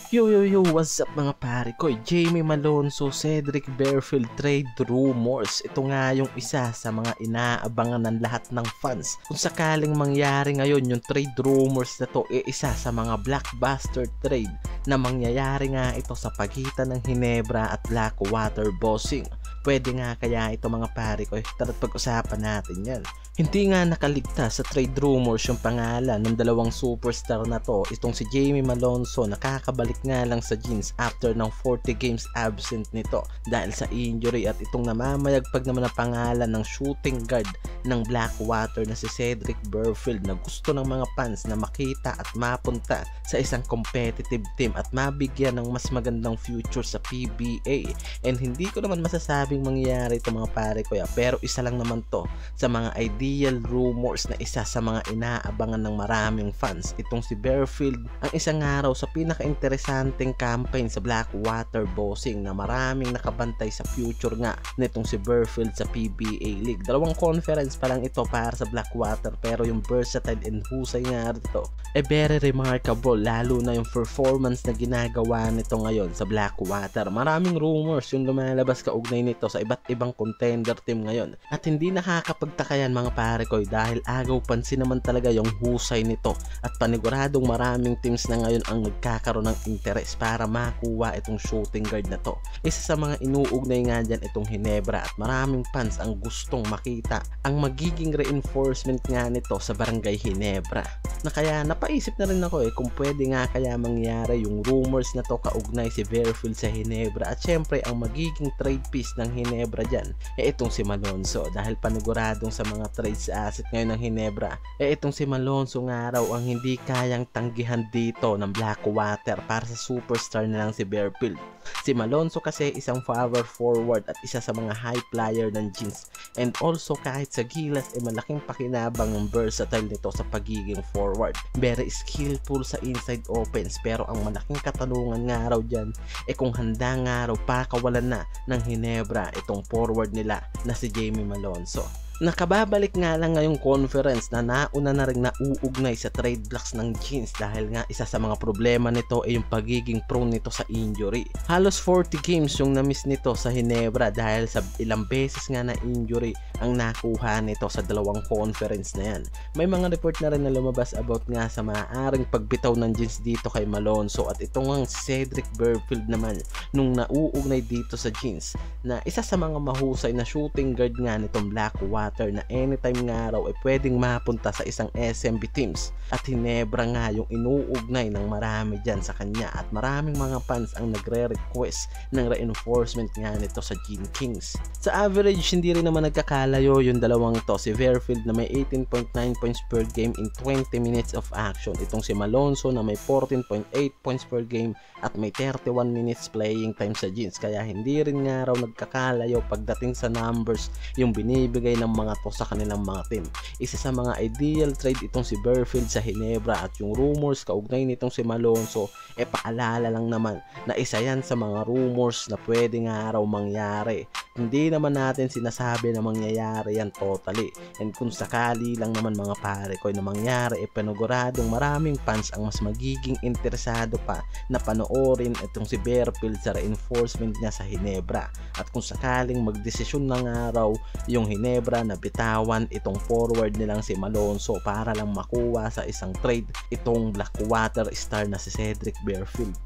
Yo, what's up mga pare ko? Jamie Malonzo, Cedric Barefield trade rumors. Ito nga yung isa sa mga inaabangan ng lahat ng fans. Kung sakaling mangyari ngayon yung trade rumors na to, isa sa mga blockbuster trade na mangyayari nga ito sa pagitan ng Ginebra at Blackwater Bossing. Pwede nga kaya ito mga pare ko, tara't pag-usapan natin yan. Hindi nga nakaligtas sa trade rumors yung pangalan ng dalawang superstar na to. Itong si Jamie Malonzo, nakakabalik nga lang sa Jeans after ng 40 games absent nito dahil sa injury, at itong namamayagpag naman na pangalan ng shooting guard ng Blackwater na si Cedric Barefield na gusto ng mga fans na makita at mapunta sa isang competitive team at mabigyan ng mas magandang future sa PBA. And hindi ko naman masasabing mangyayari ito mga pare ko, pero isa lang naman to sa mga ideal rumors na isa sa mga inaabangan ng maraming fans. Itong si Barefield ang isang araw sa pinaka-interesanteng campaign sa Blackwater Bossing na maraming nakabantay sa future nga nitong si Barefield sa PBA League. Dalawang conference pa lang ito para sa Blackwater, pero yung versatile and husay nga rito very remarkable, lalo na yung performance na ginagawa nito ngayon sa Blackwater. Maraming rumors yung lumalabas kaugnay nito sa iba't ibang contender team ngayon, at hindi nakakapagtaka yan mga pare ko dahil agaw pansin naman talaga yung husay nito, at paniguradong maraming teams na ngayon ang nagkakaroon ng interes para makuha itong shooting guard na to. Isa sa mga inuugnay nga dyan itong Ginebra, at maraming fans ang gustong makita ang magiging reinforcement nga nito sa Barangay Ginebra, na kaya napaisip na rin ako kung pwede nga kaya mangyari yung rumors na to kaugnay si Barefield sa Ginebra, at syempre ang magiging trade piece ng Ginebra dyan itong si Malonzo, dahil paniguradong sa mga trades asset ngayon ng Ginebra itong si Malonzo nga raw ang hindi kayang tanggihan dito ng Blackwater para sa superstar na lang si Barefield. Si Malonzo kasi isang power forward at isa sa mga high flyer ng Jeans, and also kahit sa gilas malaking pakinabang ng versatile nito sa pagiging forward. Very skillful sa inside offense, pero ang malaking katanungan nga raw dyan kung handa nga raw pakawalan na ng Ginebra itong forward nila na si Jamie Malonzo. Nakababalik nga lang ngayong conference na nauna na rin nauugnay sa trade blocks ng Jeans, dahil nga isa sa mga problema nito ay yung pagiging prone nito sa injury. Halos 40 games yung na-miss nito sa Ginebra dahil sa ilang beses nga na injury ang nakuha nito sa dalawang conference na yan. May mga report na rin na lumabas about nga sa maaaring pagbitaw ng Jeans dito kay Malonzo, at itong ang Cedric Barefield naman nung nauugnay dito sa Jeans na isa sa mga mahusay na shooting guard nga nitong Blackwater na anytime nga raw pwedeng mapunta sa isang SMB teams, at Ginebra nga yung inuugnay ng marami dyan sa kanya, at maraming mga fans ang nagre-request ng reinforcement nga nito sa Gene Kings. Sa average hindi rin naman nagkakalayo yung dalawang to, si Barefield na may 18.9 points per game in 20 minutes of action, itong si Malonzo na may 14.8 points per game at may 31 minutes playing time sa Jeans, kaya hindi rin nga raw nagkakalayo pagdating sa numbers yung binibigay ng mga to sa kanilang mga team. Isa sa mga ideal trade itong si Barefield sa Ginebra, at yung rumors kaugnay nitong si Malonzo paalala lang naman na isa yan sa mga rumors na pwede nga raw mangyari. Hindi naman natin sinasabi na mangyayari yan totally, and kung sakali lang naman mga pare ko na mangyari paniguradong maraming fans ang mas magiging interesado pa na panoorin itong si Barefield sa reinforcement niya sa Ginebra. At kung sakaling magdesisyon na nga raw yung Ginebra na bitawan itong forward nilang si Malonzo para lang makuha sa isang trade itong Blackwater star na si Cedric Barefield,